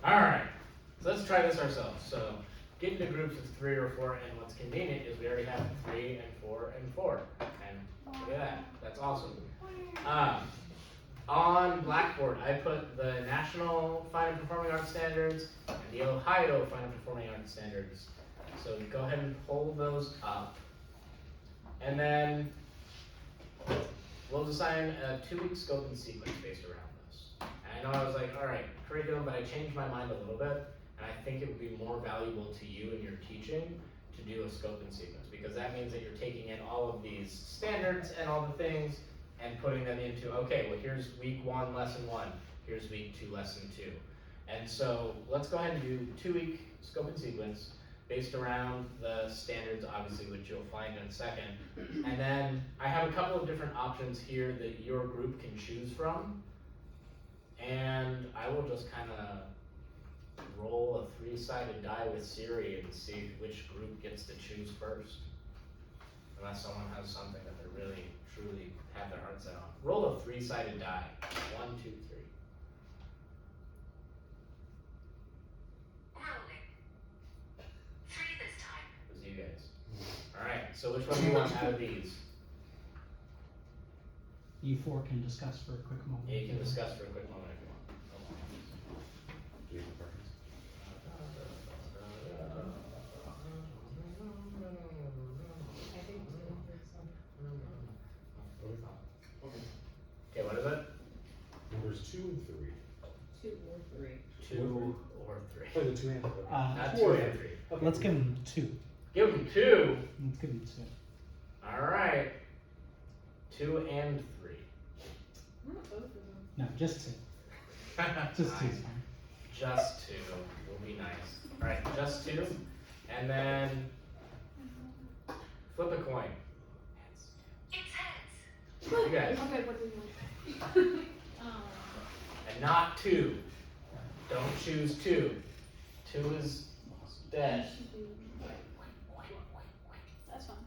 Alright, so let's try this ourselves. So get into groups of 3 or 4, and what's convenient is we already have 3 and 4 and 4. And look at that, that's awesome. On Blackboard, I put the National Fine and Performing Arts Standards and the Ohio Fine and Performing Arts Standards. So go ahead and pull those up. And then we'll design a 2-week scope and sequence based around this. And I know I was like, all right, curriculum, but I changed my mind a little bit. And I think it would be more valuable to you in your teaching to do a scope and sequence, because that means that you're taking in all of these standards and all the things and putting them into, okay, well here's week 1, lesson 1, here's week 2, lesson 2. And so let's go ahead and do 2-week scope and sequence based around the standards, obviously, which you'll find in a second. And then I have a couple of different options here that your group can choose from. And I will just kind of roll a 3-sided die with Siri and see which group gets to choose first. Unless someone has something that they're really, truly have their heart set on. Roll a 3-sided die. 1, 2, 3. Rolling. 3 this time. It was you guys. Alright, so which one do you want out of these? You 4 can discuss for a quick moment. Yeah, you can discuss for a quick moment if you want. Do you have a preference? Okay, what is it? Well, there's 2 and 3. 2 or 3. 2 or 3. Oh, the 2 and 3. Not 2 2 or and 3. 3. Okay. Let's give him 2. Give them 2. Let's give him 2. Alright. 2 and 3. Not both of them. No, just 2. Just 2 is fine. Just 2 will be nice. Alright, just 2. And then flip a coin. It's heads. You guys. Okay, what do we want? And not 2. Don't choose 2. 2 is dead. That's fine.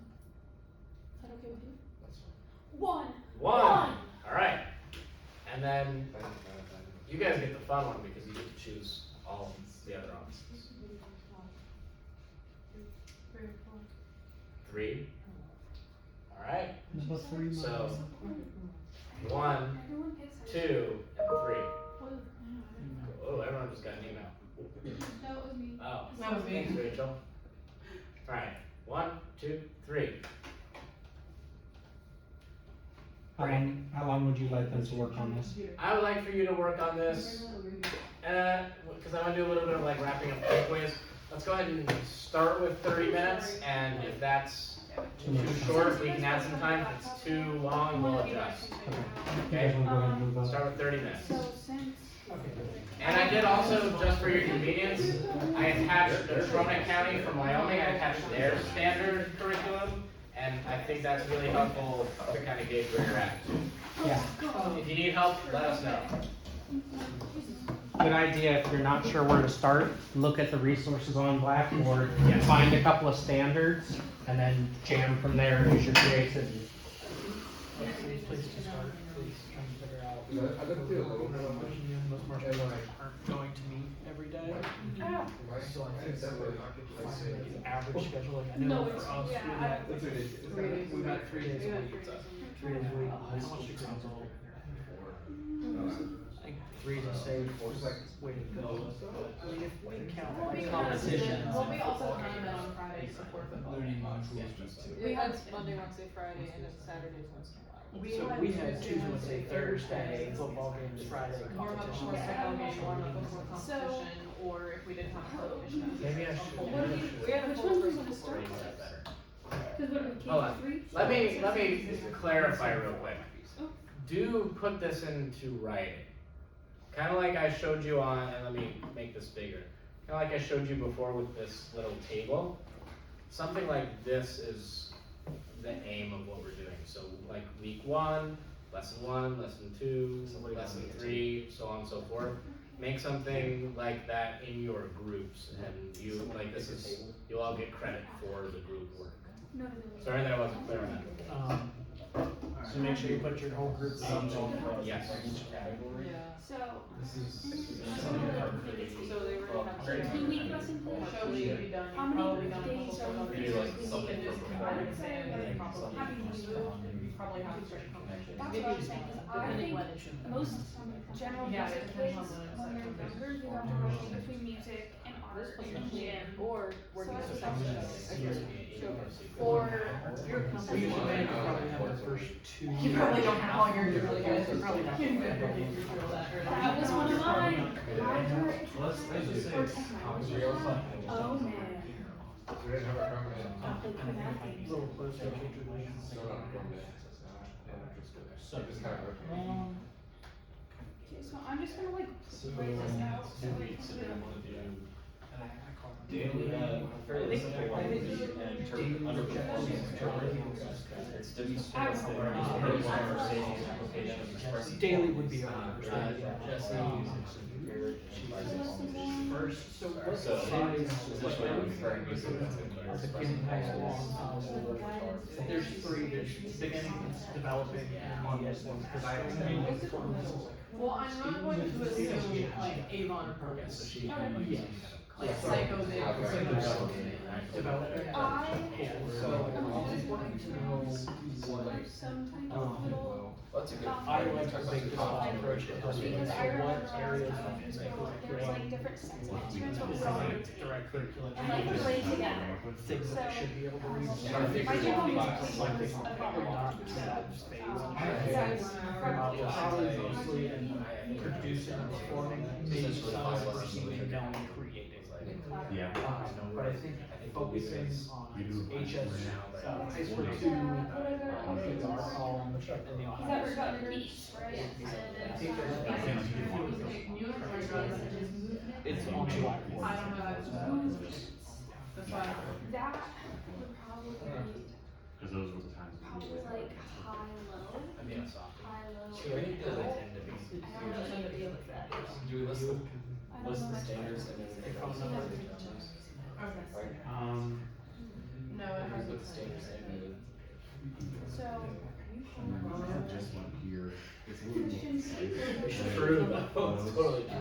Is that okay with you? That's fine. 1. 1. Alright. And then you guys get the fun one because you get to choose all the other options. 3 or 3. Alright. Number 3. So 1, 2, and 3. 4. Oh, everyone just got an email. That was me. Oh, That was me. thanks, Rachel. Alright, 1, 2, 3. How long would you like them to work on this? I would like for you to work on this, because I want to do a little bit of like wrapping up quiz. Let's go ahead and start with 30 minutes, and if that's too short, we can add some time. If it's too long, we'll adjust. Okay. You guys want to go ahead and move on? Start with 30 minutes. So since And I did also, just for your convenience, I attached the Trona County from Wyoming, I attached their standard curriculum, and I think that's really helpful to kind of gauge where you're at. Yeah. If you need help, let us know. Good idea. If you're not sure where to start, look at the resources on Blackboard, Yes. find a couple of standards, and then jam from there and use your creativity. Please to start, please try and figure out. I got to feel a little bit of Most marshmallows aren't going to meet every day. So I think that would find like an average schedule. Like I know for us, we met 3 days a week. 3 days a week. How much degrees all? I think 3 is a safe way to go. I mean, if we count competitions. Well, we also kind of met on Friday to support football. We had Monday, Wednesday, Friday, and then Saturdays once in a while. So we had Tuesday, Wednesday, Thursday, football games, Friday, Warm up competition. before football game, warm up before competition, or if we didn't have a competition. Maybe I should. What do We had a Which full one was person gonna start before. Is that better? Because what are we, Hold on. K-3? Let me clarify real quick. Do put this into writing. Kind of like I showed you on, and let me make this bigger. Kind of like I showed you before with this little table. Something like this is the aim of what we're doing. So like week 1, lesson 1, lesson 2, lesson 3, so on and so forth. Make something like that in your groups, and you like this is you'll all get credit for the group work. No. Sorry that I wasn't clear on that. So make sure you put your whole group names on. Yes. Yeah. So, This is. So 2-week lesson plan. Hopefully you'll be done, How you'll many probably be done a days couple are of you days. like You something can just for combine performance it and and then like probably happy use to it. do. You probably have to start combining. That's what I was saying, cause I think most general Yeah, music it depends on kids, the when they're subject. younger, you have to rotate between music and art and gym. Or working So as a that's section. For Your We company. usually probably have the first 2. You probably don't have all your really good. You probably don't. that was one of mine. Let's just say Or it's technology. Oh man. We didn't have a permanent. A little closer to tradition. No, not permanent. So, You just have it. Okay, so I'm just gonna like So, break this out. So 2 we weeks, can and then do- wanna do daily, fairly simple one, and underperforming. It's to be I- Daily would be our Jesse. first. So what So, size this way I'm referring to are the beginning, high, long? There's 3. There's beginning, developing, and intermediate. Because I Well, I'm not going to assume like Avon or Progress, so she, yes. like Psycho Big or Psycho Developing. I So am I'm always wanting to know what. like some type of little. That's a good. I like to take this approach to help you. Because So I remember what when I was areas in of elementary like school, there was like different sets of instruments where we design, all rotated direct curriculum, and like played together. things that they should be able to read. My dad always Like they teaches are about not like that guys probably mostly in producing and performing, maybe some receiving down and creating. Yeah. But I think focusing on You do. HS, high school 2, PR column, and the He's ever gotten a piece, right? I think there's. It's on the blackboard. I don't know that. That's why. That would probably be Because those were the times. probably like high-low, I mean, it's soft. high-low. So I think that they tend to be. I don't know what it is. Do we list the, I don't list know the much standards about and it. then phone number. No, it has With the standards and So, Just one here. It's a little more. True, totally true.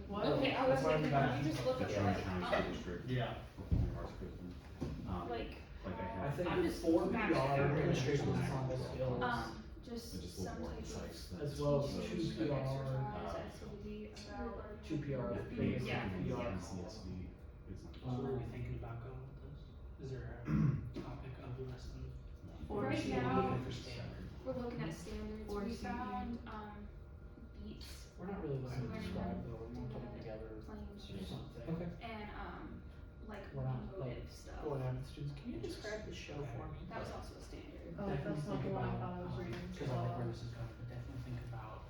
What? okay, I was like, let me just look The at Georgetown it. School District. Yeah. Performing arts curriculum. Like, Like I I had. think I'm just 4 back PR there. administrative ensemble skills, just Just a some little more type of concise. as well as 2 exercise, PR, activity about. 2 PR, Yeah, previous Yeah. PR. CSD. So what are we thinking about going with this? Is there a topic of the lesson? Right We're now, looking for standard. we're looking at standards, Or we CD. found, beats We're not really looking to describe though, we're more putting together claims something. Okay. and, like, We're not, like, emotive stuff. Going out with students, can you describe the show for me? That was also a standard. Oh, that's not the one I thought I was reading. Cause I like where this is going, but definitely think about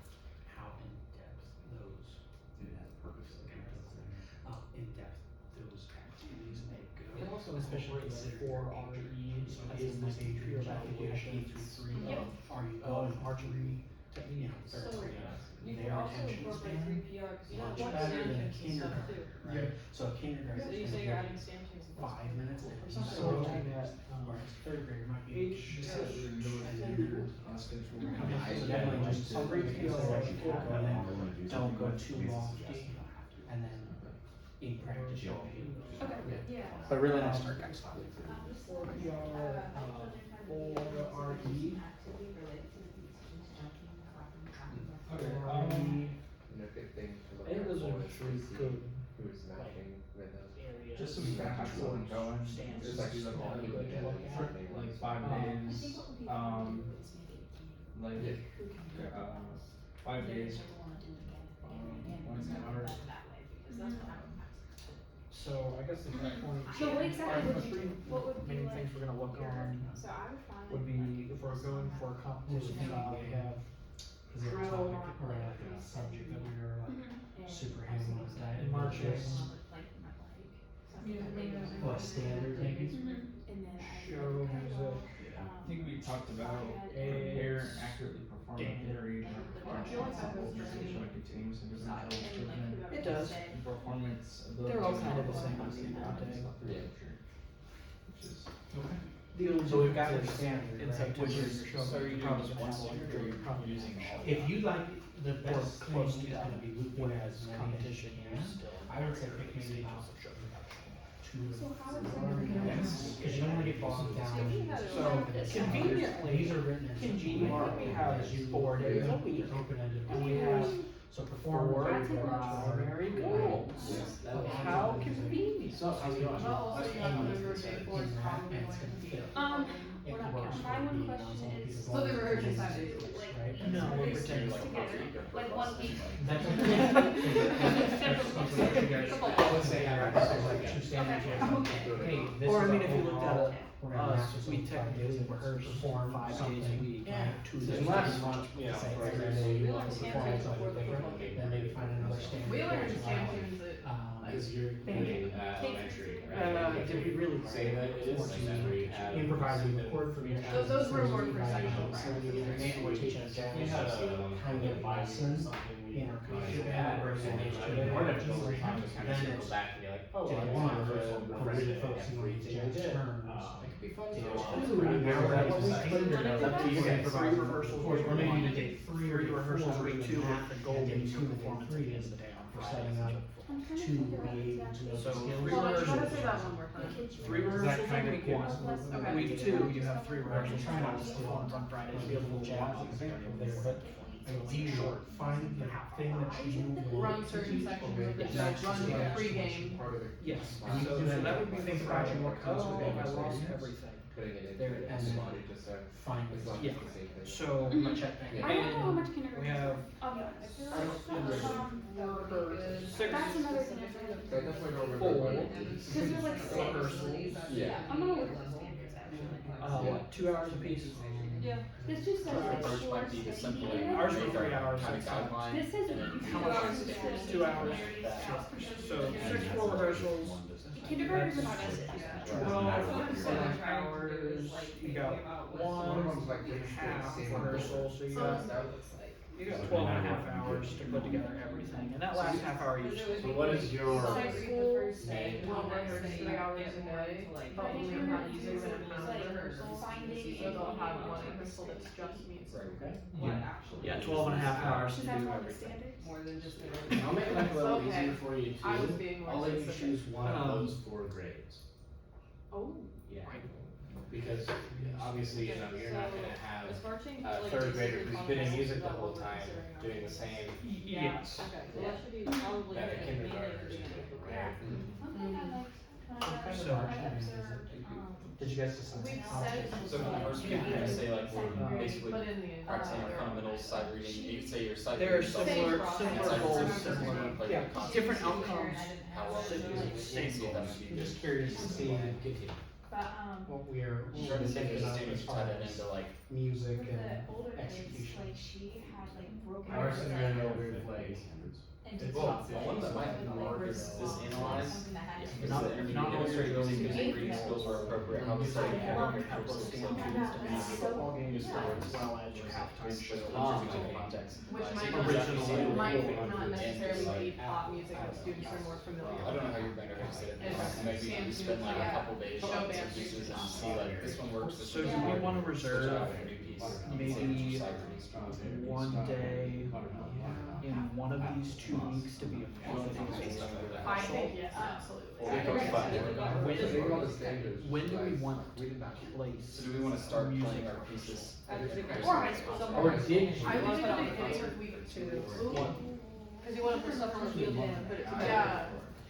how in-depth those, It has purpose. in-depth those activities may go. And also especially Consider for your our major. needs, So as is in my like major peer evaluation evaluation, through 3 Yep. are you going archery technique, third So, grade? You Their can also attention incorporate span 3 PR, because you much don't want better than stanchions and stuff too. kindergarten, right? So a kindergarten. So you say you're adding stanchions and stuff. 5 minutes at Or least. something So like looking that. at, Whereas third grader might be. H- Definitely just I'll read PR, and then don't go too lofty, and then in practice you'll be. Okay, yeah. But really nice start, guys. for PR, for RE. Significant thing to look I think at those are for is 3 to see good who's matching with us. areas. Just so we can have something going. Stands. Just like some All good good to look at. Like 5 days, like, 5 days, 1 hour. So I guess the key point. So what exactly the would you three do? What would be main like things we're gonna look on So I would find. would be, if we're going for a competition style, we have Is there a topic or like a subject that we are like Mhm. super heavy with that? Marcis, What, standard maybe? show music, I think we talked about prepare and accurately perform a theory and performance organization like continuous and different improvement. It does. And performance ability. They're all kind of the same, I and think, aren't they? Which is. The only So we've got difference the is standard, in right, September, which is- you're showing so are you doing probably just one the standard you're or you're probably using all? If you like the best close thing to is that. gonna be looping When as it's many as competition, you you're can, still. I I would say pick maybe about 2 So how is because you don't want to get bogged down. So conveniently, These are written in conveniently, we have 4 days a week, open-ended. and we have So perform. 4 primary goals. How convenient. So how's it going? But also you have to remember day 4 is probably And it's going gonna to be. fit. We're It not works counting. for My one being question on some is, people's So they're lives. rehearsing 5 days a week. Right? No, we're These pretending. things together, like 1 week. That's Separate. Let's say I like 2 standard jams. Hey, this Or I is mean, our if you looked overall- at we're gonna us, match this we on 5 technically days and rehearse perform 5 days a something. week, Yeah. like 2 So days. unless, a week. you know, for every day you want to perform something different, then maybe find another standard. We learned course jam allow it. tunes at Because you're in elementary, Did we really say that it is like that where you have improvising record for your Those were more for sectional practice. We're teaching a jazz. We had a kind of lesson in our computer band or in HTML. Or just over time, Then just kind of it's go back and be like, oh, day well, I one, want to we're really focusing on these jazz terms. It could be fun. Up to you guys. Improvise 3 rehearsals, or maybe week you 1, day 3 or 3 rehearsals four, week 2 with the goal and being day your 2 and performance 3 at is the day on for Friday. setting up I'm trying to to figure out be able to exactly. know So, the skills. three Hold on, rehearsals. try to say that one more time. 3 rehearsals kind in of week 1. Okay. Week 2, you have 3 Right, rehearsals. trying not to Performance on Friday. be a little jazzy there, but ideally find the thing that you will. Run certain sections of the Yes. jazz, run pre-game. Part of the. Yes, And so that would be think the about project, what comes with it. I lost everything. Putting it into There, it, and and then body just so find it's not Yeah. just the same thing. So, Mhm. check that. I don't know how much kindergarten. we have Oh, yeah. Six. That's another thing I forgot. So I definitely don't remember. Four. running these. Because there's like 6. rehearsals. Yeah. I'm gonna look at the standards actually. What, 2 hours apiece? Yeah. This just says like First short, might be the speedy. simple Ours were 3 hours. kind of guideline. This says and then how much hours is it? 2 hours. So 6 full rehearsals, Kindergarten is about us. 12 hours, you got One of them's 1 like pretty half same. rehearsal, so you So got, that looks like. you got 12 and a half hours to put together everything, and that last half hour you just. So what is your High school, main we'll topic? rehearse 3 hours a day, but we'll learn how to use it in a Like, rehearsals. finding So they'll have one rehearsal that's just music. Okay. Yeah, 12 and a half hours to Is that do one of the everything. standards? More than just the. I'll make life a little Okay. easier for you I was too. being more I'll let you specific. choose one of those 4 grades. Oh. Yeah. Because obviously, you know, you're not gonna have Is marching a like 3rd grader basically who's been in functional? music Is the that whole what we're time, considering doing the same Yes. Okay, so that should be probably. that a like kindergartner is beginning doing, of the right? One thing I liked when I read So- I observed, Did you guys just? We've said. So for the first week, you can say like we're basically But in the. practicing our fundamentals, sight reading. You can say your sight There are reading. similar, process. similar Sight goals, reading, similar, like yeah, the concept. different outcomes. How well Same they goals. use it. Same See if that goals. would I'm be just curious to see but what we're. Trying to think of thinking the of students as tie far that as into like music with and the older kids, execution. like she had like broken. Our her scenario leg with like, and did well, something. the one that might be more is analyze. Something that had to Because do the with- intermediate demonstrated using music reading skills were appropriate. How to study Yeah. character Couple of characteristics stand of tunes to students be to football games Yeah. as well as your halftime show show. musical context. Which So might you not, can originally- might not and necessarily like, be pop music that students are more familiar I don't know how with. you're going to fix it. And Maybe you spend like a couple days show on some band pieces and students. see like this one works. This So one do we doesn't wanna work. Switch reserve out a new piece. maybe Say sight reading skills. one day in one of these 2 weeks to be a part of the I think, yes, absolutely. Or we could find it. Because they got the standards. When do we like, want We did not. place? So do we want to start playing our pieces? Or high school. or did you? I would do it beginning of week 2. Cause you wanna put stuff on the field and put it together. Yeah.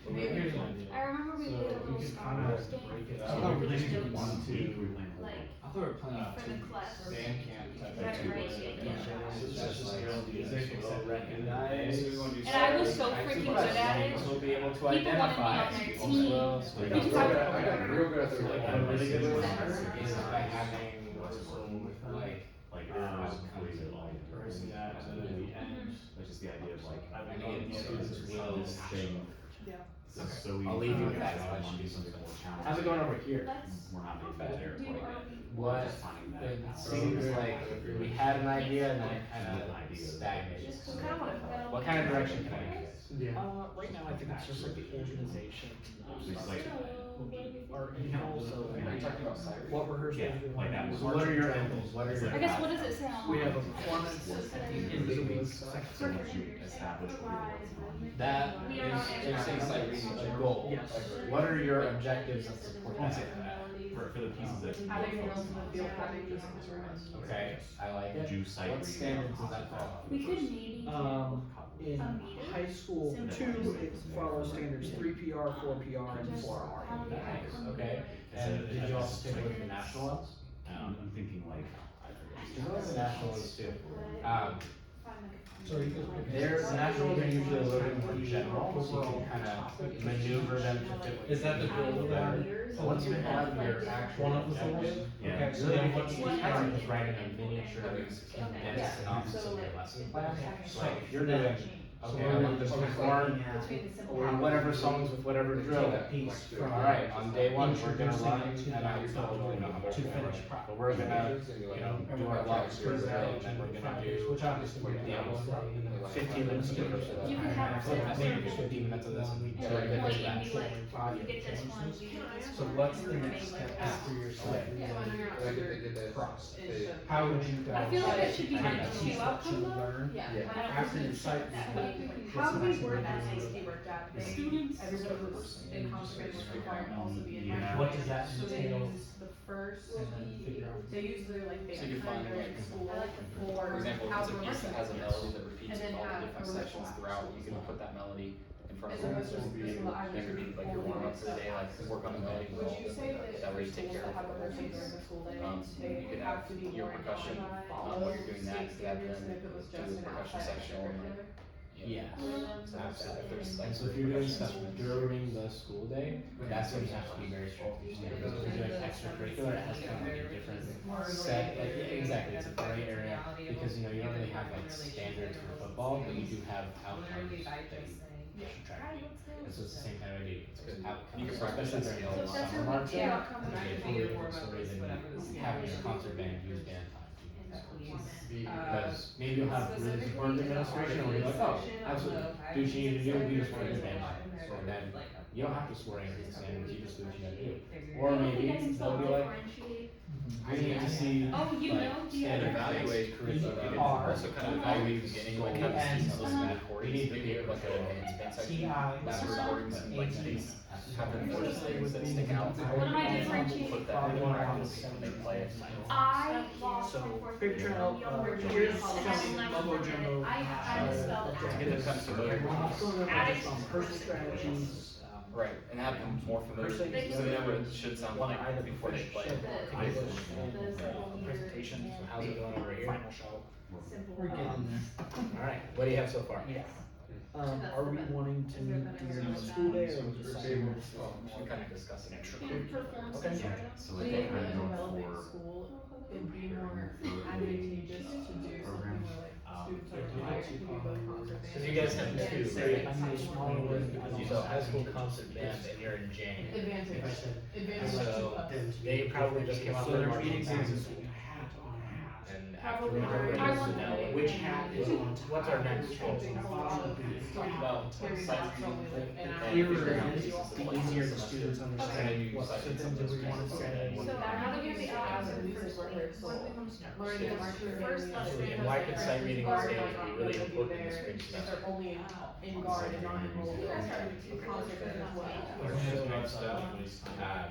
Maybe. I remember we did a little Star Wars game. Oh, we did 1, 2, Like, I thought we were planning on for the class. band camp type Right, of right, music. yeah. So it's just real music, it's all recognized. So we want to do And I was sight so reading. freaking good at it. We'll be able to People wanted me identify. on their people team. will. Because I got real good at the. Like a really good listener is by having like, Rehearsing that, and then at the end, That's just the idea of like, I I would mean, get students will sing Yeah. So we. I'll leave you with that. How's it going over here? We're not making that there quite yet. What, Just finding that. it seems like we had an idea and then it kind of stagnated. It's kind of what I thought. What kind of direction can I make this? Right now, I think it's just like the organization of It's stuff like- would be our in-house, so Are you talking about cyber? what rehearsals Yeah, we like want that. to do. So what are your goals? What are your? I guess what does it say on? We have a performance at the end of the week. So once you establish what you're working on. That We are not is saying sight reading is a goal. Yes. What are your objectives that support I'll that? say that. For the pieces that. Having girls in the field having music instruments. Okay, I like it. Do sight What reading. standards does that fall? We could maybe do In high school, 2, it follows standards 3 PR, 4 PR, and 4 R. Nice, okay. And did you also take a look at the national ones? I'm thinking like. There's always the national ones too. So you The national ones are usually a little bit more general, so you can kind of maneuver them to fit what Is that the you need goal better. then? So once you have your actual One of the goals? objective, Yeah. Okay, so really then what what's you the kind of just writing a miniature condensed synopsis of your lesson plan. So like if you're doing, okay, I want to perform whatever songs with whatever drill. Alright, on day one, we're gonna run, and I told you, how much to we're gonna finish run. But we're gonna, do our blocks for drill, and then we're gonna do, which obviously we're you know, gonna 15 minutes of rehearsal. You can have it. Maybe 15 minutes of this, and And so like, it goes you back. get this one, you get this So one. what's the next step after your sight So I know reading you're not Like super. if they did that. process? they- How would you go? I feel like it should be I like think two outcome though. learn Yeah. Yeah. after your sight reading? How do we word that needs to be worked out? They, Students. everybody who's in concert was required to also be in. Yeah. What does that So they entail? use the first, And then figure out. they use their like So band you time find, during like, school For example, if it's a outdoor piece that has a marching melody that And repeats then with all the have different a sections ritual throughout, after you can put that melody in front of As them. opposed to So just you the items that could be like your warm up for the day, like work on the melody. Would you say that That way you for take schools care that of have a rehearsal during the school day, You they could have have to be your more percussion, inclined to while follow you're doing that, state you have standards them than if it was do just the an percussion outside section. extracurricular? Yeah. So if there's like. And so if you're doing stuff during the school day, that's when you have to be very strict. Because if you're doing extracurricular, it has kind of like a different set, like, yeah, exactly, it's a gray area. Because, you know, you don't really have like standards for football, but you do have outcomes that you should try to meet. And so it's the same kind of idea. It's Good. outcomes, You can practice especially that during skill. the summer marching. Yeah. If you're doing stories and having your concert band use band time. Because maybe you'll have really supportive administration, or you're like, oh, absolutely, do what you need to do, we just want your band. And then you don't have to swear anything standards, you just do what you gotta do. Or maybe they'll be like, we need to see Oh, you like know, do you And ever? evaluate curriculum, You and are also kind of evaluate the beginning, like have and students listen to we recordings, need to maybe be like a band section, TI. listen to recordings and like things, have them voice things that stick out. What am I differentiating? Put that in practice when they play it. I lost So, my fourth big grade trail, young here's college. some I mumbo will never jumbo, forget it. I had to spell To get them kind of familiar with Focus on personal strategies. right, and have them more familiar, so they know what it should sound like before they play it. Presentation. So how's it going over here? Final show. We're getting there. Alright, what do you have so far? Yeah. Are we wanting to meet during the school day or just something? We kind of discuss it extra. Perform some Okay. sort of. So Do like you they think kind in of go developing for school, it'd be more advantageous to do something where like students are required to be both concert band? Cause you guys have two, right? I need a smaller one because you So don't high have school to- concert band and you're in Jane. Advantage, If I said, advantage So, to us. they probably just came out so with there's marching meetings bands. in hat on hat. And after we Probably go I to want Janelle, to- Which hat is on top? What's our next Which goal? one's on the bottom? Well, Carry sight that from reading, like an The hour. clearer figure out it is, pieces of the the easier the lesson. students And then understand you what sight read symptoms some of we those want to pieces. say. So how do we have the hours of Music first thing? rehearsal. When do we want to start? Learning the marching band First music. lesson. And why could sight reading Guard say are be not really gonna be important in the there spring if semester? they're only in guard and not enrolled in concert band as well. Or stuff,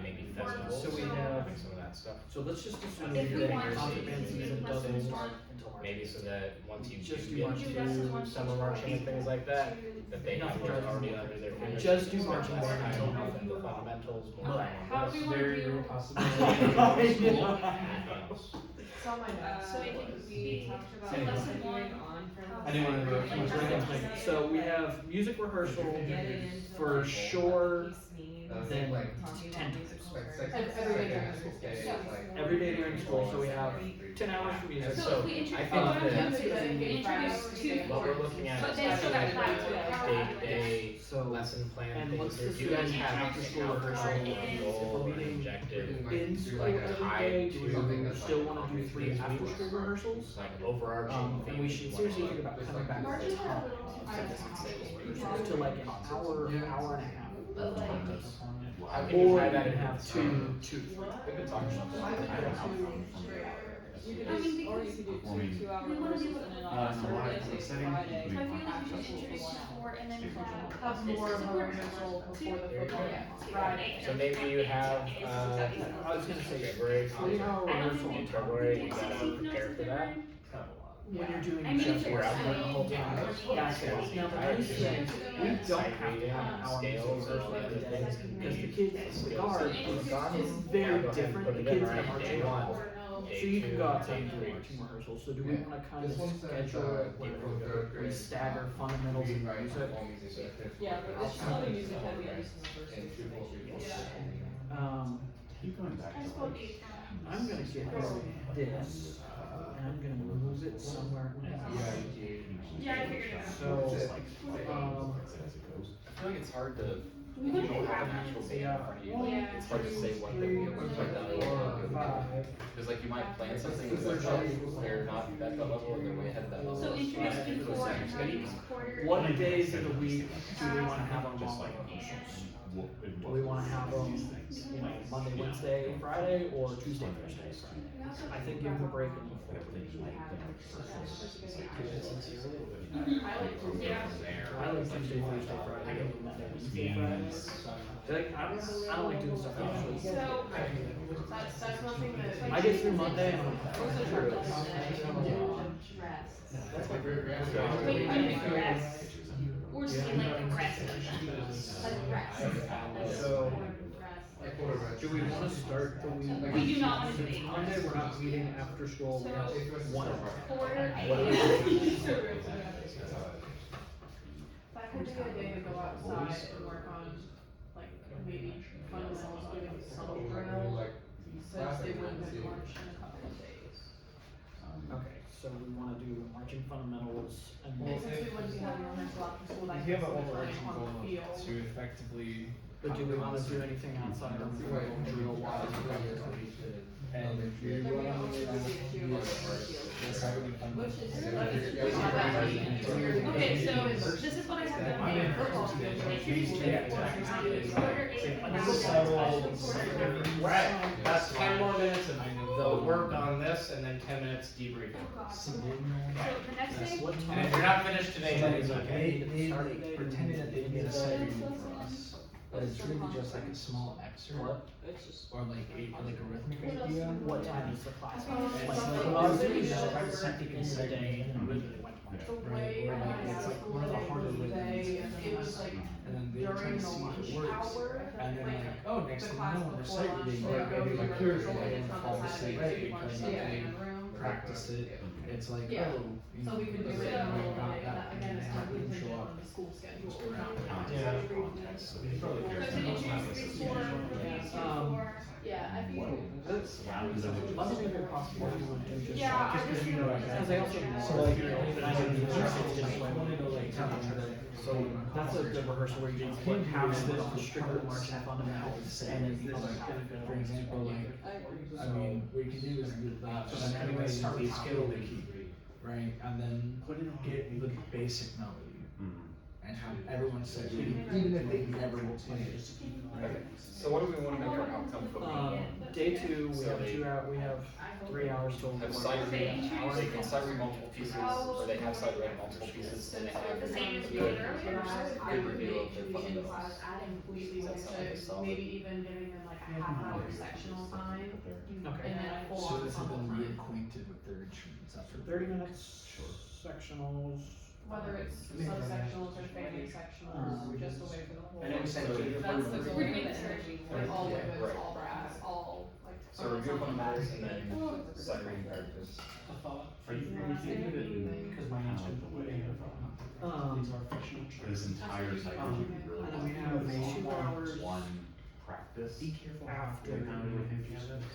maybe festivals, So we have- some of that stuff. So let's just assume If we that want your to, concert band we season can doesn't lessons start one. until March. Maybe so that once you Just do do get marching to band. summer marching and things like that, that they have those already under their fingers. Just do Start marching more band time until on November. the fundamentals, more But time on How this. do we want to Very do? real possibility. It's on my notes. So I think we talked about Anyway. lesson one. I didn't wanna do it. So we have music rehearsal for sure then like 10 times. Every day during the school day. Every day during school, so we have 10 hours for music. So So if we I introduce think one, that we introduce two, what we're looking at but is they still got actually class. the day-to-day So, lesson plan and things let's here. just Do you do guys an have after school an outcome, rehearsal. a If goal, we're an meeting objective, in school like every tied day, to do we still wanna do 3 after school rehearsals? like overarching And we should seriously think about coming back to the top to like an hour, hour and a half. How can you Or tie you that can in have with two. We've been talking about I would this. do 2 I mean, because Performing. 2 hour we wanna do rehearsals it. and then No, on I'm Saturday, setting, Friday. So I feel like after we should school introduce for 1 hour. 4 and then Have more of a rehearsal before the football game on Friday. So maybe you have, I was gonna say February, 3-hour rehearsal in on February, you top. gotta prepare for that. When you're doing I mean, just if your you're output the whole time, that's it. Now the nice thing is, we don't have to have an hour music rehearsal every day, because the kids, the guard is very different, the kids in the marching band. So you can go outside and do marching rehearsals, so do we wanna kind of schedule it where we stagger fundamentals and music? Yeah, but it's just other music heavy use in the first 6 to make sure you Keep going back to like. I'm gonna get rid of this, and I'm gonna move it somewhere else. Yeah, I figured it out. So, I feel like it's hard to, We you wouldn't don't do have that. an actual data in front of you, Yeah. it's hard to say what the, what the, 5. because like you might plan something that's like, they're not at that level, and they're way ahead of that level. So introduce before and then quarter. What days of the week do we wanna have our long rehearsals? Do we wanna have them, you know, Monday, Wednesday, Friday, or Tuesday, Thursday, Friday? I think give them a break in the fall. Yeah. I like Tuesday, Thursday, Friday, I go to Monday, Wednesday, Friday. Like, I don't like doing stuff usually. So, That's one thing that. I get through Monday and I'm like, That's my favorite. wait, I mean, rest. We're just saying like rest. Like rest. So, do we wanna start the week? We do not wanna do it. Monday, we're not meeting after school, we have one hour. Quarter. What do we do? That could be a day to go outside and work on, like, maybe fundamentals, doing some drill, since they wouldn't have lunch in a couple of days. Okay, so we wanna do marching fundamentals and And since we wouldn't be having rehearsal after school, that If you gives have an them time overarching on goal the field. to effectively. but do we wanna do anything outside of drill wise? And if you're going on the Okay, so this is what I have done here. Introduce We're at, that's 10 more minutes and they'll work on this and then 10 minutes debriefing. So the next day. And if you're not finished today, then it's okay. They pretended that they did a site review for us, but it's really just like a small excerpt. Or like a rhythmic idea. What time is the class? Second In the day and then immediately went to The lunch. way Right, I it's had like school one of the day harder was day, and it was like And then they try during to the see lunch if it works. hour, And then like, like, oh, next the thing you class know, when they're before site lunch, reading, they they're go gonna be through like, the here's rehearsal, why it's they not fall the asleep, Saturday, right? lunch, Because they they in a room. practice it, it's like, Yeah. oh. you So know, we could do it in this the is middle of the not day, that, that again, and it's they not have them really show on up. the school schedule. Yeah. So he probably So cares to about introduce before, introduce before. Yeah, I think. Let me make a possibility we would do just. Yeah, I just. Because they also. So like, I did the rehearsals, just like, wanted to like, try to. So that's a good rehearsal where you just put half of it on strictly marching fundamentals and then the other half. For example, like, I mean, what you can do is do that, but then anyway, start with skill they keep, right? And then get the basic melody. And have everyone say, even if they never will play it, right? So what do we wanna make our outcome for Day 2, we have 2 hours, we have 3 hours total. Have sight read, they can sight read multiple pieces, or they have sight read multiple pieces, and they have The same as a we good, did earlier. good review of their fundamentals. Completely That sounds like a to solid. maybe even giving them like a half-hour sectional time, Okay. and then a full So on this has frontal been time. reacquainted with their instruments after. 30 minutes, sectionals. Whether it's sub-sectionals or family sectionals, just a way for the whole. And then we said keep it That's the goal. We're doing research. Like all Yeah, women's, right. all brass, all like. So review fundamentals and then sight reading practice. Are you thinking that Because my answer is for this entire cycle would be really and then we long? have 2 hours. One this. Be careful After after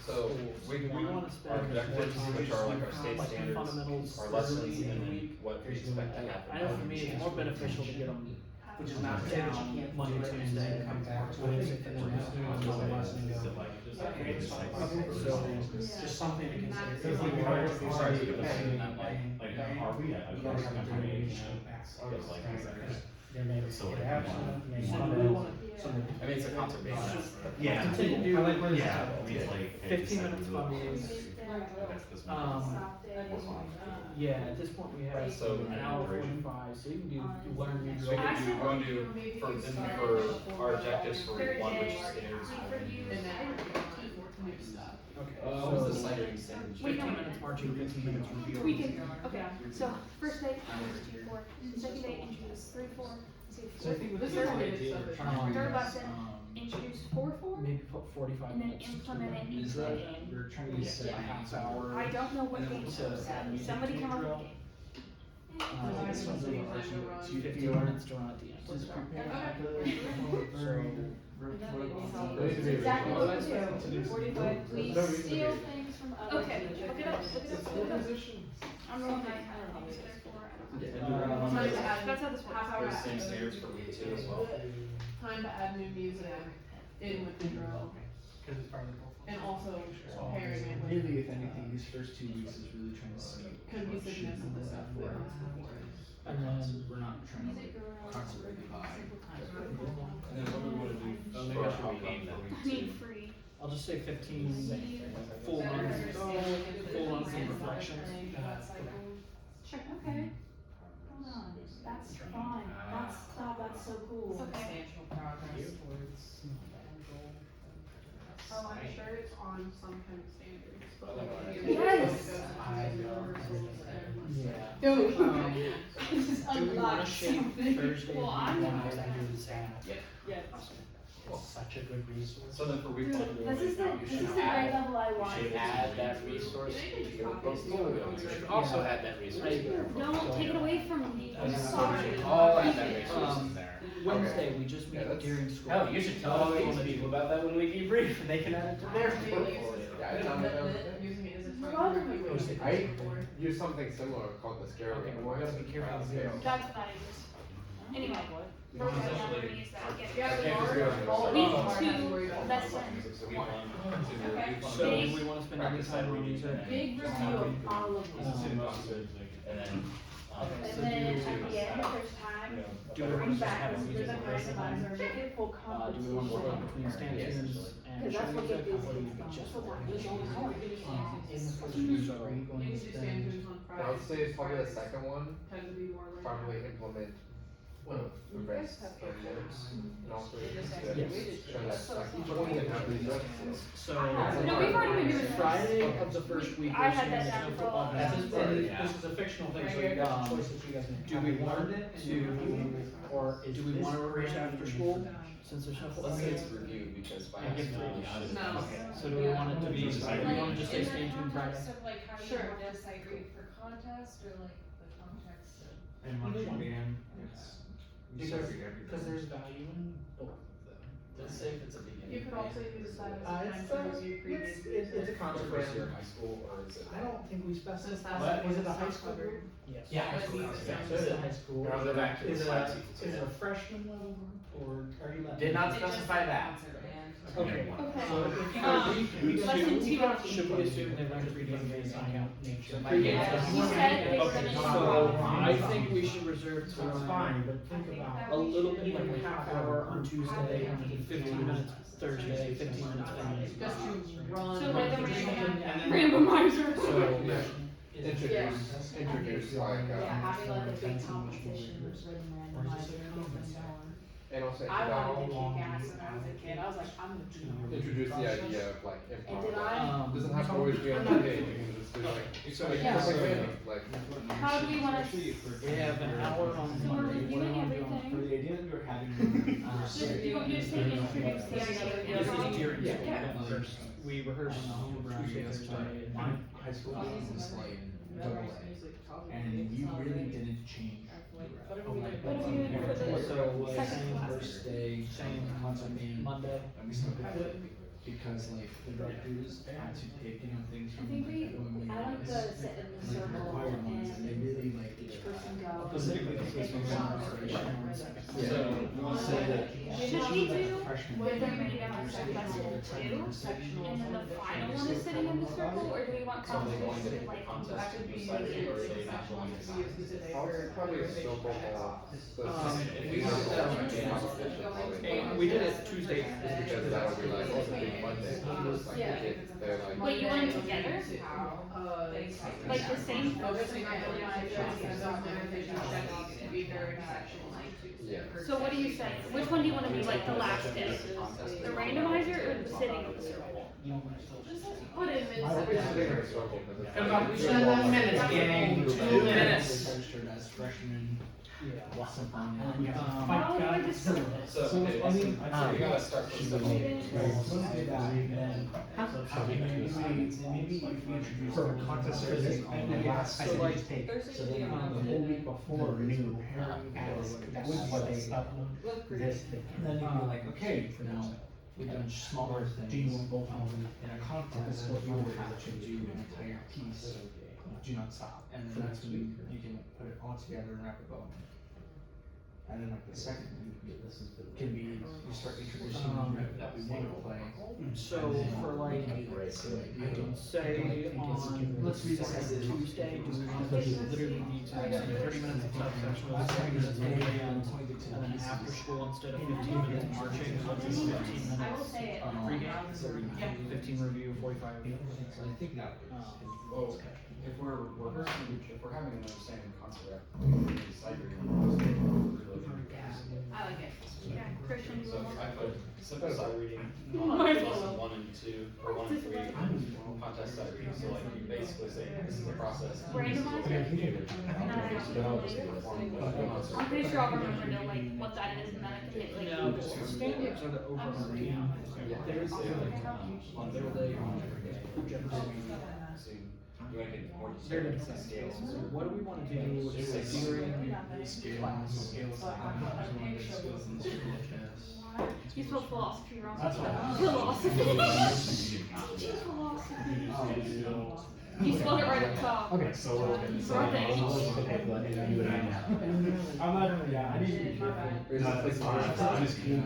So we wanna our spend objectives, more time which are like our just state like the standards, fundamentals our lessons, early in and the then week. what we expect to happen. I know for me, it's more beneficial to get them Which is knocked not down Monday, Tuesday, come back to Wednesday, it, and then Thursday, another lesson go. So, Just something to consider. If we are try to already do this paying, in that way. Like, paying, are we at a you gotta have to do different it age? back. Feels like it's like- There may be So, some like, action, maybe So some do we else, wanna- some. I mean, it's a conservation. Yeah. Continue to do, I like where this is Yeah, at. I mean, like, hey, 15 just like minutes we will- Mondays. That's this Um, one. Yeah, at this point we have So, an hour 45, so you can do learn new So we drills. can do, we're gonna do, for our objectives for week one, which is standards. And then new stuff. Okay, What's the so citing standards? 15 minutes marching, 15 minutes review. We can, okay, so first day, 1, 2, 4, second day, introduce 3, 4, So I think with This the is idea really of stuff. trying to, Third lesson, introduce 4, 4, Maybe put 45 and then minutes. implement it is into that the game. we're trying to set a half hour. I don't know what And then game what's to the- set, music somebody come up with a drill? game. It's something like 50 minutes to run at the end. Just prepare Okay. the very. Exactly what we do, 45, we No reason to steal be- things from others. Okay, look it up, look it up, look it up. I'm rolling my, I don't know, so therefore, I don't know. That's how this works. Half hour Those same action. standards for week two as well. Time to add new music in with the drill, Cause it's part of the profile. and also pairing it with Really, if anything, these first 2 weeks is really trying to see. cohesiveness of the stuff we're on. And then We're not trying to like constantly divide. And then what do we wanna do for our outcome for week I need two? free. I'll just say 15 full runs, and reflections. Okay. Hold on, that's fine, that's so cool. Substantial progress towards Oh, I'm sure it's on some kind of standards, but like. Yes. Yeah. No, Do this is we wanna unlocked shape something. Thursday? Well, I'm and not. Friday? Yeah. It's such a good resource. So then for week one, we This is the, you this should is the grade add, level I You wanted. should add that resource to your portfolio. You should also add that resource to your portfolio. Don't take it away from me, I'm We sorry. should all add that resource in there. Wednesday, we just meet Yeah, that's- during school. Hell, you should tell these people about that when we debrief, and they can add it to their Honestly, portfolio. Yeah, I found that out. Using it as a You're time welcome. to review. I use something similar called the scare Okay, rate. well, we gotta be careful of Scale. this. That's what I use. Anyway, we're going down the use that, get it. Yeah, Okay, the just bar, do it. all Week of them are 2, worried about lesson. So week one, so your Okay. week one. So Big- do we wanna spend any time on music? Big review of all of This is them. in concert, and then, Okay, And so then do, at the end, if there's time, do we bring wanna just back have a this music rhythm lesson? randomizer, make it full Do we wanna work on between stand competition. tunes and Cause show that's what music, get or these what do things you done, just that's what want? that is all about. In the first So, week, are we You going can to do spend? standards on I Fridays. would say it's probably the second one, Tend to be more like. probably implement one of the rest and notes, and also Yes. show that like each one of them have results. So, No, we've already been doing this. Friday of the first week, I we're had that assuming down there's for no a while. football This is, games. this is a fictional thing, so you got choices you guys make. Do we want learned it and you or do we wanna rehearse after school, since there's no football let's say it's games? review, because by. I give next No. week, Okay, so do we want it to be, do we wanna just say stay tuned Friday? Of like how Sure. you want to decide grade for contest or like the context of. And marching band, we Because, separate everything. cause there's value in both of them. Let's say if it's a beginning. You could also use that as a It's, time to review previous. it's a For concept. the first year in high school, or is it? I don't think we specified, Since that's what, was it a not high school covered. group? Yes. Yeah, high school, That okay, means so it's it's a high school. Or the back to the Is it slides, a, you can say is it a that. freshman level group, or are you letting? Did not specify that. Okay. Okay. So if you Um, week lesson two, two. should we assume they learn pregame based on count? Nature. Yeah, you said they were Okay, gonna so do- I think we should reserve So it's fine, but think about. a little bit, like a half hour on Tuesday, 15 minutes Thursday, 15 minutes Friday. Just to run. So rhythm randomizer. So, Yeah. Yeah. Introduce like, Yeah, having like a big Depends how much competition more with rhythm Or just randomizer a and conference. and also I wanted to long kick ass you when I was a kid, I was like, I'm gonna do it. introduce the idea of like And improv. did Like, I? doesn't have to always be on the page, you can just do like, So like Yeah. perfect random, like. How do we wanna? we have an hour on So we're Monday. What do you reviewing want to do on everything. For the idea that you're having. Just, you want me to just take introduce the idea? This is during Yeah. school. First, we rehearse on Tuesday, Thursday, and My high school was like double A, and you really didn't change. What are we doing for the So, second same class? first day, same ends up being Monday. and we stuck with it because like the directors had to pick, things I from think we, everyone I like was to sit in the like circle required ones and they and really like each person go. Specifically, and this take was one from observation. Yeah. So, should we do, freshman. with their meeting on festival two, and then the final one is sitting in the circle, or do we want So are they going competition to like? contest That to could do be cited, or are they not sectional going to interviews today contest? for Probably organization still both check off. off. If we did that on And we did it Tuesday. Because that would be like, oh, it's a big Monday, like, Yeah. they're like. Wait, you want them together? Like the same? Focusing on organization, organization check needs to be very sectional. Yeah. So what do you say? Which one do you wanna be like the last day? The randomizer or the sitting in the circle? Put in About 7 minutes, gang. 2 minutes. Registered as freshman. Yeah. Something. How do I just? So, okay, I mean, so you gotta start from the maybe if we introduce For a contest or this, I So, like, take, so then the whole week before, new as, that's what they upload this thing. And then you'd be like, okay, now we've done smaller things. Do you want both of them? In a contest, what you would have to do an entire piece, do not stop, and then that's when you can put it all together and wrap it up. And then like the second week can be, you start introducing that we want to play. So for like, say on, let's read this as Tuesday, do we want to literally be to 30 minutes of stuff, actually, 30 minutes of and then after school, instead of 15 minutes marching, let's do 15 I will minutes say it. pregame, 15 review, 45. I think that Well, if we're having an understanding concept, we decide I like it. Yeah, Christian, you So want I put simple sight reading Oh on my lesson God. 1 and 2, or 1 and 3, contest sight reading, so like you basically say, this is the process. This is what we have to do. I'm pretty sure I'll remember to like what that is and then I can hit like. No, because standards are the overarching, there's the, You wanna get more they're detailed the scales. So what do we wanna do with during You spelled philosophy wrong. That's all. Philosophy. Teaching philosophy. You spelled it right at the top. Okay, so we'll you and I now. I'm not, yeah, I need to be careful. No, it's fine. I'm just kidding.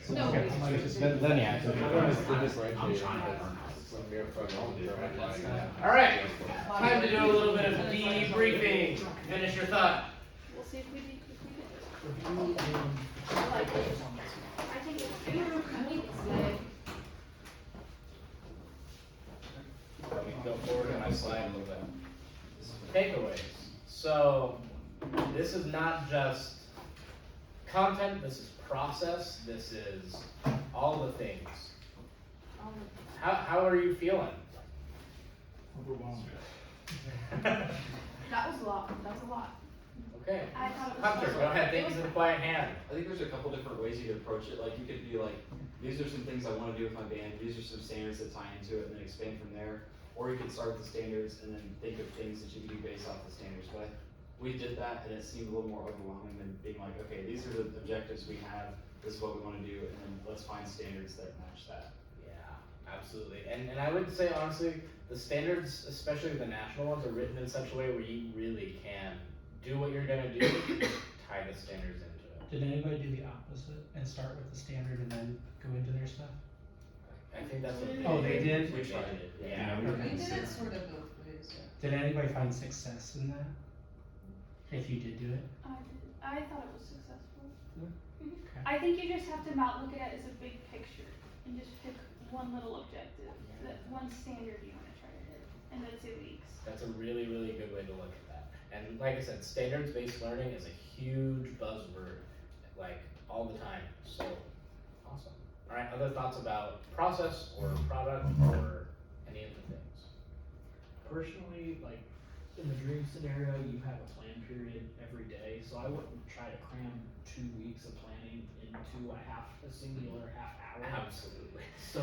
No. Okay, then yeah. Alright, time to do a little bit of debriefing. Finish your thought. We'll see if we did. I like it. I think it's good. I think it's good. Let me go forward in my slide a little bit. Takeaways. So, this is not just content, this is process, this is all the things. How are you feeling? Overwhelmed. That was a lot. That's a lot. Okay. I thought it was. Hunter, go ahead, thank you for the quiet hand. I think there's a couple different ways you could approach it. Like you could be like, these are some things I want to do with my band. These are some standards that tie into it, and then expand from there. Or you could start with the standards and then think of things that you can do based off the standards. But we did that, and it seemed a little more overwhelming than being like, okay, these are the objectives we have. This is what we want to do, and then let's find standards that match that. Yeah, absolutely. And I would say honestly, the standards, especially the national ones, are written in such a way where you really can do what you're gonna do, tie the standards into it. Did anybody do the opposite and start with the standard and then go into their stuff? I think that's what. Oh, they did? We tried it, yeah. We did it sort of both ways. Did anybody find success in that? If you did do it? I thought it was successful. Okay. I think you just have to not look at it as a big picture and just pick one little objective, that one standard you want to try to hit in the 2 weeks. That's a really, really good way to look at that. And like I said, standards-based learning is a huge buzzword, like all the time. So awesome. All right, other thoughts about process or product or any of the things? personally, like, in the dream scenario, you have a plan period every day, so I wouldn't try to cram 2 weeks of planning into a singular half hour. Absolutely. So,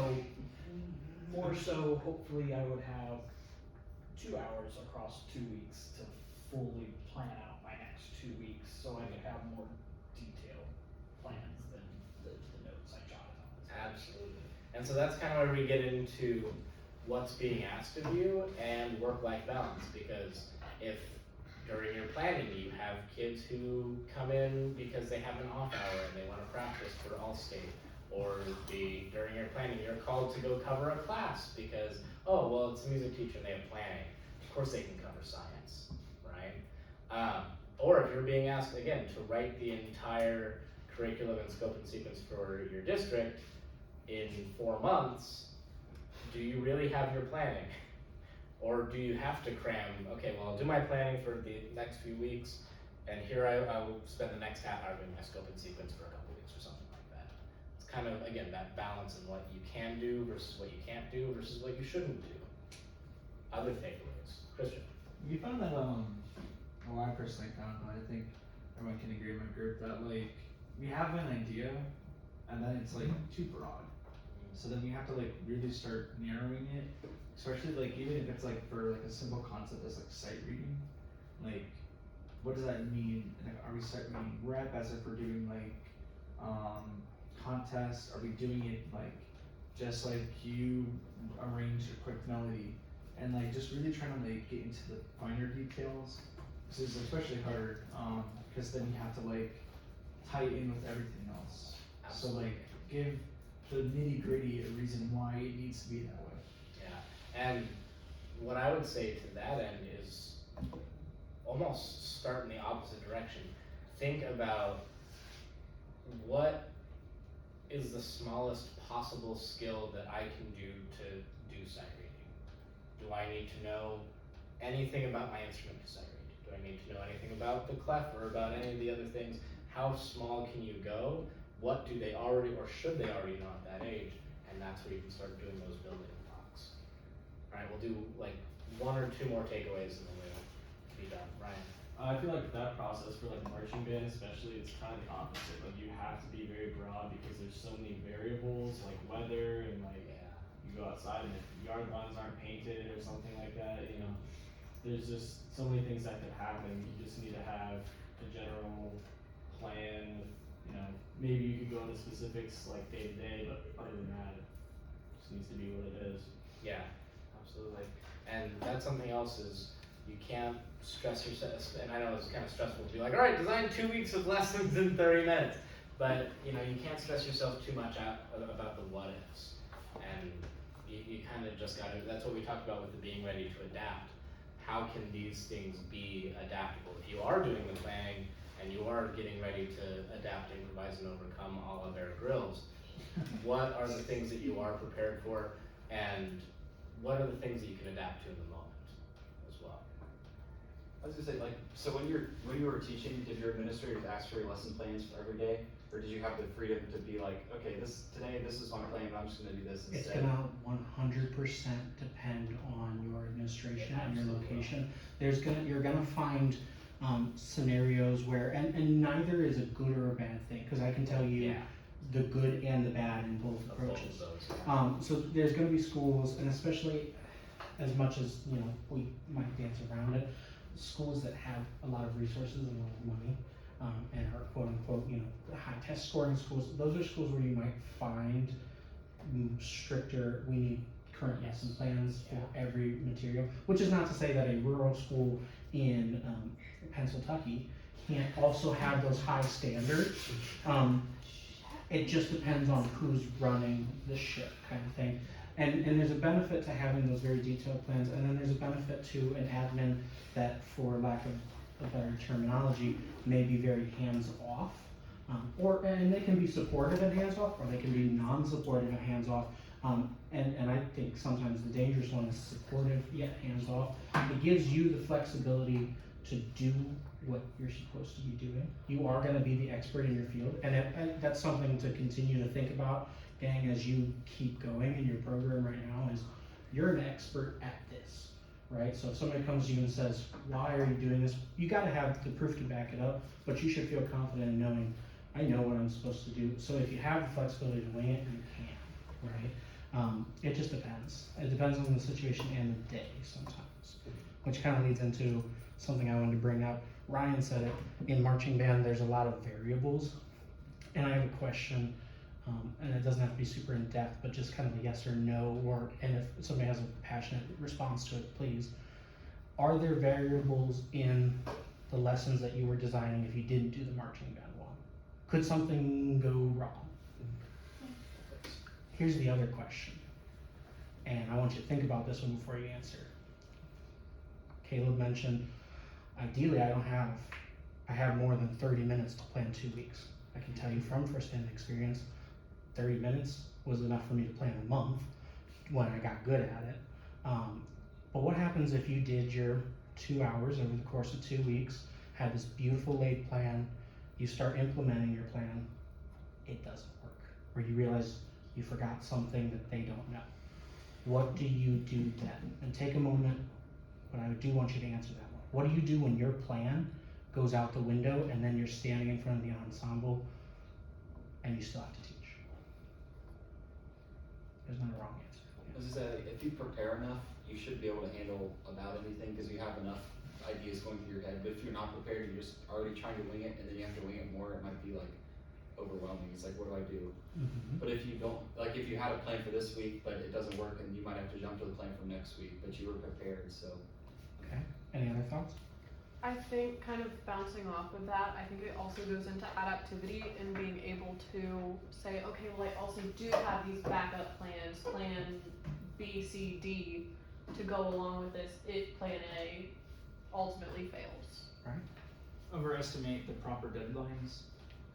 more so, hopefully I would have 2 hours across 2 weeks to fully plan out my next so I could have more detailed plans than the notes I jotted on this. Absolutely. And so that's kind of where we get into what's being asked of you and work-life balance, because if during your planning you have kids who come in because they have an off hour and they want to practice for All-State, or during your planning you're called to go cover a class because, oh, well, it's a music teacher and they have planning. Of course they can cover science, right? Or if you're being asked, again, to write the entire curriculum and scope and sequence for your district in 4 months, do you really have your planning? Or do you have to cram, okay, well, I'll do my planning for the next few weeks, and here I will spend the next half hour doing my scope and sequence for a couple weeks or something like that. It's kind of, again, that balance in what you can do versus what you can't do versus what you shouldn't do. Other takeaways. Christian? You found that, well, I personally found, but I think everyone can agree in my group, that like, we have an idea, and then it's like too broad. So then we have to like really start narrowing it, especially like even if it's like for like a simple concept as like sight reading, like what does that mean? Like, are we sight reading rep as if we're doing like contests? Are we doing it like just like you arrange a quick melody? And like just really trying to like get into the finer details. This is especially hard because then you have to like tie in with everything else. Absolutely. So like give the nitty gritty a reason why it needs to be that way. Yeah, and what I would say to that end is almost start in the opposite direction. Think about what is the smallest possible skill that I can do to do sight reading. Do I need to know anything about my instrument to sight read? Do I need to know anything about the clef or about any of the other things? How small can you go? What do they already or should they already know at that age? And that's where you can start doing those building blocks. All right, we'll do like 1 or 2 more takeaways and then we'll be done. Ryan? I feel like that process for like marching band especially, it's kind of the opposite. Like you have to be very broad because there's so many variables like weather and like you go outside and if yard lines aren't painted or something like that, you know, there's just so many things that could happen. You just need to have a general plan with, you know, maybe you could go into specifics like day to day, but other than that, it just needs to be what it is. Yeah, absolutely. And that's something else is you can't stress yourself, and I know it's kind of stressful to be like, all right, design 2 weeks of lessons in 30 minutes. But, you know, you can't stress yourself too much out about the what ifs. And you kind of just gotta, that's what we talked about with the being ready to adapt. How can these things be adaptable? If you are doing the planning and you are getting ready to adapt, improvise, and overcome all of Bear Grylls, what are the things that you are prepared for, and what are the things that you can adapt to in the moment as well? I was gonna say, like, so when you were teaching, did your administrators ask for your lesson plans for every day? Or did you have the freedom to be like, okay, today this is my plan, but I'm just gonna do this It's instead? gonna 100% depend on your administration and your location. You're gonna find scenarios where, and neither is a good or a bad thing, because I can tell you the good and the bad in both approaches. So there's gonna be schools, and especially as much as, you know, we might dance around it, schools that have a lot of resources and a lot of money, and are quote unquote, you know, high test scoring schools, those are schools where you might find stricter, we need current lesson plans for every material, which is not to say that a rural school in Pennsylvania can't also have those high standards. It just depends on who's running the ship kind of thing. And there's a benefit to having those very detailed plans, and then there's a benefit to an admin that, for lack of a better terminology, may be very hands-off. And they can be supportive and hands-off, or they can be non-supportive and hands-off. And I think sometimes the dangerous one is supportive yet hands-off. It gives you the flexibility to do what you're supposed to be doing. You are gonna be the expert in your field, and that's something to continue to think about, gang, as you keep going in your program right now, is you're an expert at this, right? So if somebody comes to you and says, why are you doing this? You gotta have the proof to back it up, but you should feel confident in knowing, I know what I'm supposed to do. So if you have the flexibility to wing it, you can, right? It just depends. It depends on the situation and the day sometimes, which kind of leads into something I wanted to bring up. Ryan said it, in marching band, there's a lot of variables. And I have a question, and it doesn't have to be super in depth, but just kind of a yes or no, and if somebody has a passionate response to it, please. Are there variables in the lessons that you were designing if you didn't do the marching band one? Could something go wrong? Here's the other question, and I want you to think about this one before you answer. Caleb mentioned, ideally I have more than 30 minutes to plan 2 weeks. I can tell you from first-hand experience, 30 minutes was enough for me to plan a month when I got good at it. But what happens if you did your 2 hours over the course of 2 weeks, had this beautiful laid plan, you start implementing your plan, it doesn't work, or you realize you forgot something that they don't know. What do you do then? And take a moment, but I do want you to answer that one. What do you do when your plan goes out the window and then you're standing in front of the ensemble and you still have to teach? There's not a wrong answer. I was just saying, if you prepare enough, you should be able to handle about anything because you have enough ideas going through your head. But if you're not prepared, you're just already trying to wing it, and then you have to wing it more, it might be like overwhelming. It's like, what do I do? Mm-hmm. But if you don't, like if you had a plan for this week, but it doesn't work, then you might have to jump to the plan for next week, but you were prepared, so. Okay, any other thoughts? I think kind of bouncing off of that, I think it also goes into adaptivity and being able to say, okay, well, I also do have these backup plans, plan B, C, D, to go along with this if plan A ultimately fails. Right. Overestimate the proper deadlines.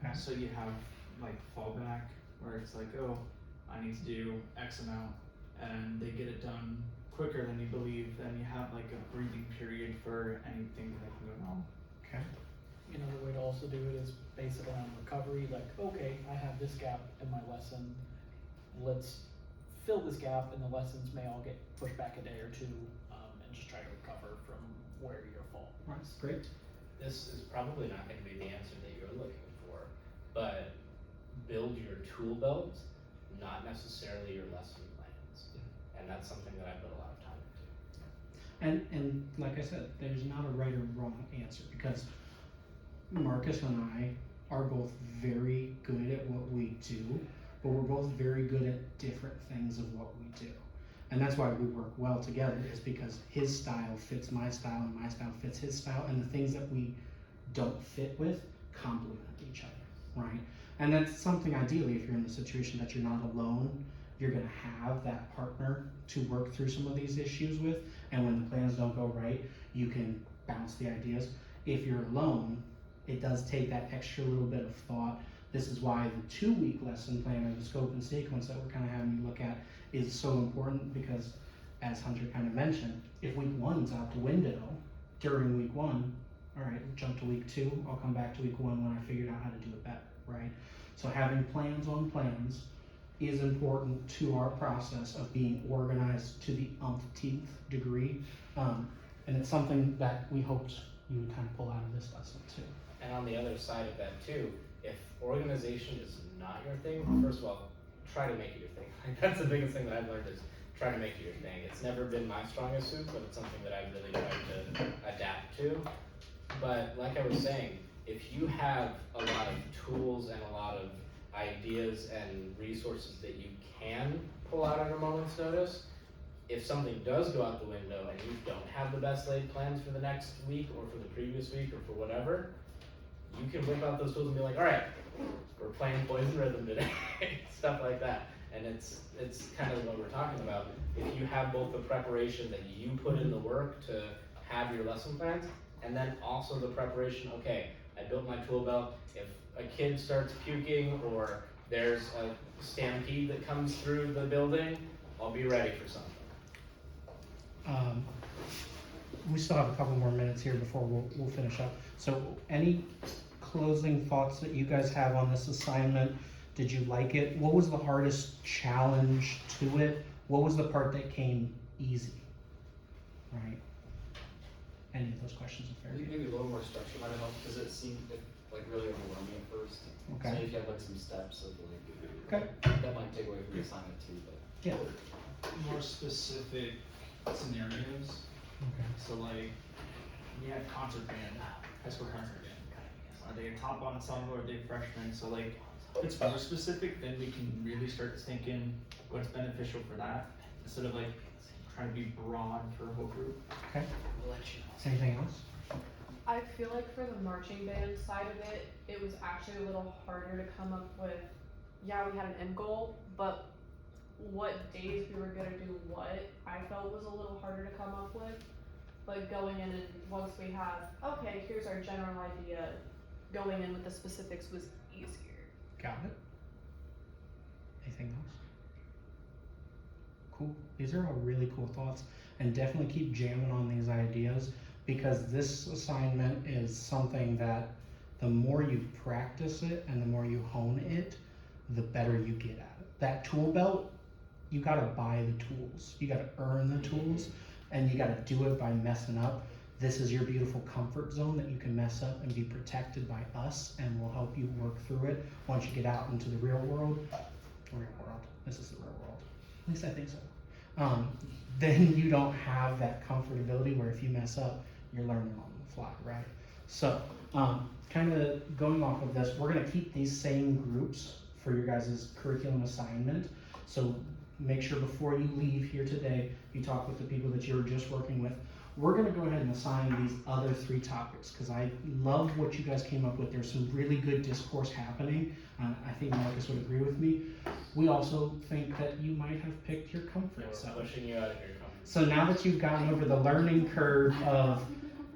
Okay. So you have like fallback where it's like, oh, I need to do X amount, and they get it done quicker than you believe, then you have like a breathing period for anything that can go wrong. Okay. Another way to also do it is base it around recovery, like, okay, I have this gap in my lesson, let's fill this gap, and the lessons may all get pushed back a day or two, and just try to recover from where your fault Right, was. great. This is probably not going to be the answer that you're looking for, but build your tool belt, not necessarily your lesson plans. And that's something that I put a lot of time into. And like I said, there's not a right or wrong answer, because Marcus and I are both very good at what we do, but we're both very good at different things of what we do. And that's why we work well together, is because his style fits my style and my style fits his style, and the things that we don't fit with complement each other, right? And that's something, ideally, if you're in the situation that you're not alone, you're gonna have that partner to work through some of these issues with, and when the plans don't go right, you can bounce the ideas. If you're alone, it does take that extra little bit of thought. This is why the 2-week lesson plan, or the scope and sequence that we're kind of having you look at, is so important, because as Hunter kind of mentioned, if week 1's out the window during week 1, all right, jump to week 2, I'll come back to week 1 when I figured out how to do it better, right? So having plans on plans is important to our process of being organized to the umpteenth degree. And it's something that we hoped you would kind of pull out of this lesson too. And on the other side of that too, if organization is not your thing, first of all, try to make it your thing. Like, that's the biggest thing that I've learned, is try to make it your thing. It's never been my strongest suit, but it's something that I've really tried to adapt to. But like I was saying, if you have a lot of tools and a lot of ideas and resources that you can pull out at a moment's notice, if something does go out the window and you don't have the best laid plans for the next week or for the previous week or for whatever, you can whip out those tools and be like, all right, we're playing Poison Rhythm today, stuff like that. And it's kind of what we're talking about. If you have both the preparation that you put in the work to have your lesson plans, and then also the preparation, okay, I built my tool belt. If a kid starts puking or there's a stampede that comes through the building, I'll be ready for something. We still have a couple more minutes here before we'll finish up. So any closing thoughts that you guys have on this assignment? Did you like it? What was the hardest challenge to it? What was the part that came easy? Right? Any of those questions are I fair. think maybe a little more structure might have helped, because it seemed like really overwhelming at first. Okay. So if you have like some steps of like, Okay. that might take away from the assignment too, but. Yeah. More specific scenarios. Okay. So like, we had concert band, high school counselor again. Are they a top on some or are they freshmen? So like, if it's more specific, then we can really start thinking what's beneficial for that, instead of like trying to be broad for a whole group. Okay, We'll let you know. anything else? I feel like for the marching band side of it, it was actually a little harder to come up with, yeah, we had an end goal, but what days we were gonna do what, I felt was a little harder to come up with. But going in and once we have, okay, here's our general idea, going in with the specifics was easier. Got it. Anything else? Cool. These are all really cool thoughts, and definitely keep jamming on these ideas, because this assignment is something that the more you practice it and the more you hone it, the better you get at it. That tool belt, you gotta buy the tools. You gotta earn the tools, and you gotta do it by messing up. This is your beautiful comfort zone that you can mess up and be protected by us, and we'll help you work through it once you get out into the real world. This is the real world. At least I think so. Then you don't have that comfortability where if you mess up, you're learning on the fly, right? So, kind of going off of this, we're gonna keep these same groups for your guys' curriculum assignment. So make sure before you leave here today, you talk with the people that you were just working with. We're gonna go ahead and assign these other 3 topics, because I love what you guys came up with. There's some really good discourse happening. I think Marcus would agree with me. We also think that you might have picked your comfort zone. Pushing you out of your comfort So now that you've gotten over the learning curve of,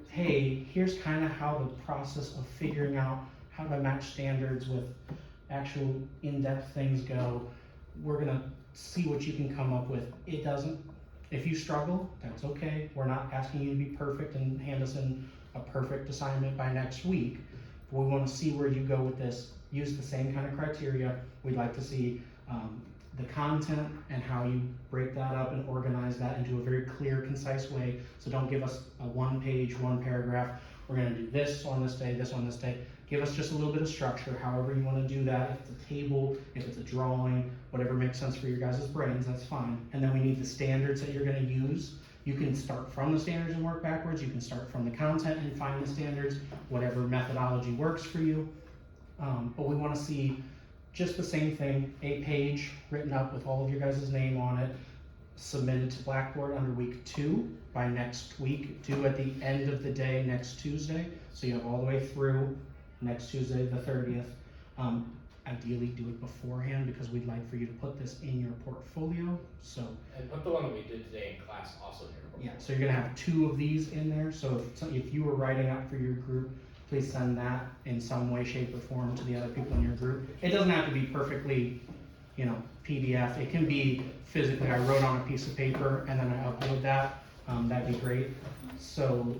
hey, here's kind of how the process of figuring out how to match standards with actual in-depth things go, we're gonna see what you can come up with. If you struggle, that's okay. We're not asking you to be perfect and hand us in a perfect assignment by next week. But we want to see where you go with this. Use the same kind of criteria. We'd like to see the content and how you break that up and organize that into a very clear, concise way. So don't give us a 1-page, 1 paragraph. We're gonna do this on this day, this on this day. Give us just a little bit of structure, however you wanna do that. If it's a table, if it's a drawing, whatever makes sense for your guys' brains, that's fine. And then we need the standards that you're gonna use. You can start from the standards and work backwards. You can start from the content and find the standards, whatever methodology works for you. But we wanna see just the same thing, a page written up with all of your guys' name on it, submitted to Blackboard under week 2 by next week, due at the end of the day next Tuesday. So you have all the way through next Tuesday, the 30th. Ideally do it beforehand, because we'd like for you to put this in your portfolio. So, And put the one that we did today in class also in your portfolio. yeah, so you're gonna have 2 of these in there. So if you were writing up for your group, please send that in some way, shape, or form to the other people in your group. It doesn't have to be perfectly, PDF. It can be physically, I wrote on a piece of paper and then I upload that. That'd be great. So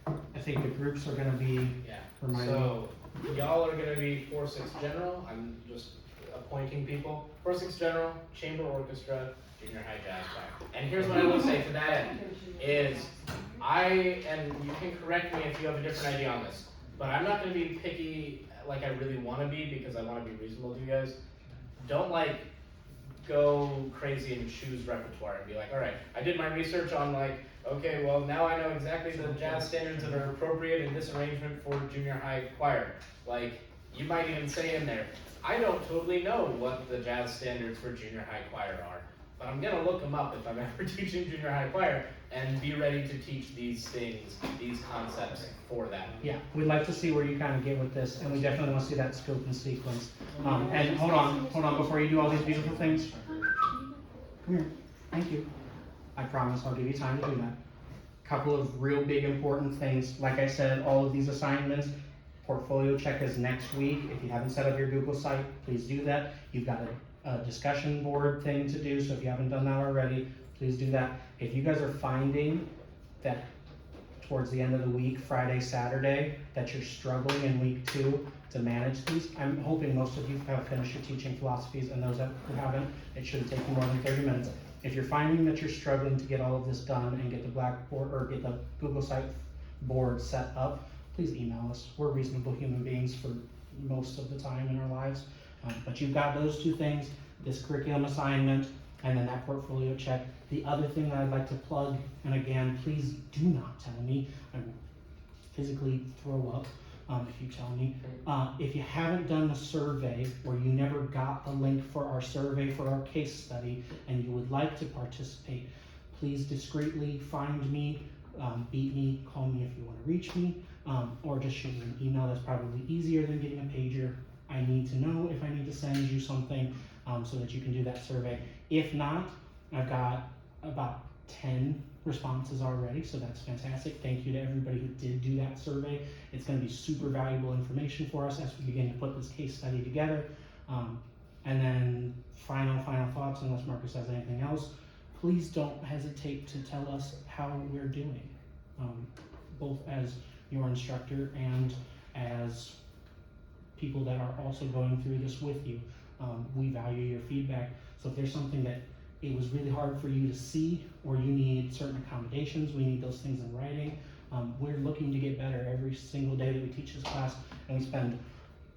I think the groups are gonna be, Yeah. remind me. So y'all are gonna be 4-6 general. I'm just appointing people. 4-6 general, chamber orchestra, junior high jazz choir. And here's what I will say to that end is and you can correct me if you have a different idea on this, but I'm not gonna be picky like I really wanna be, because I wanna be reasonable to you guys. Don't go crazy and choose repertoire and be like, all right, I did my research on okay, well now I know exactly the jazz standards that are appropriate in this arrangement for junior high choir. You might even say in there, I don't totally know what the jazz standards for junior high choir are, but I'm gonna look them up if I'm ever teaching junior high choir, and be ready to teach these things, these concepts for that. Yeah, we'd like to see where you kind of get with this, and we definitely want to see that scope and sequence. And hold on, before you do all these beautiful things. Come here, thank you. I promise I'll give you time to do that. Couple of real big important things. Like I said, all of these assignments, portfolio check is next week. If you haven't set up your Google site, please do that. You've got a discussion board thing to do, so if you haven't done that already, please do that. If you guys are finding that towards the end of the week, Friday, Saturday, that you're struggling in week 2 to manage these, I'm hoping most of you have finished your teaching philosophies, and those who haven't, it shouldn't take you more than 30 minutes. If you're finding that you're struggling to get all of this done and get the Blackboard or get the Google Site board set up, please email us. We're reasonable human beings for most of the time in our lives. But you've got those 2 things, this curriculum assignment, and then that portfolio check. The other thing that I'd like to plug, and again, please do not tell me, I'm physically throw up, if you tell me. If you haven't done the survey, or you never got the link for our survey for our case study, and you would like to participate, please discreetly find me, beat me, call me if you want to reach me, or just shoot me an email. That's probably easier than getting a pager. I need to know if I need to send you something, so that you can do that survey. If not, I've got about 10 responses already, so that's fantastic. Thank you to everybody who did do that survey. It's going to be super valuable information for us as we begin to put this case study together. And then final thoughts, unless Marcus has anything else, please don't hesitate to tell us how we're doing, both as your instructor and as people that are also going through this with you. We value your feedback, so if there's something that it was really hard for you to see, or you need certain accommodations, we need those things in writing. We're looking to get better every single day that we teach this class, and we spend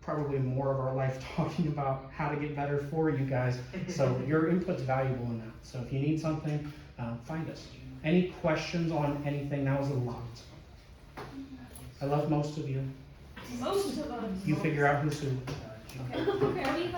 probably more of our life talking about how to get better for you guys. So your input's valuable in that. So if you need something, find us. Any questions on anything? That was a lot. I love most of you. Most of us. You figure out who's who. Okay.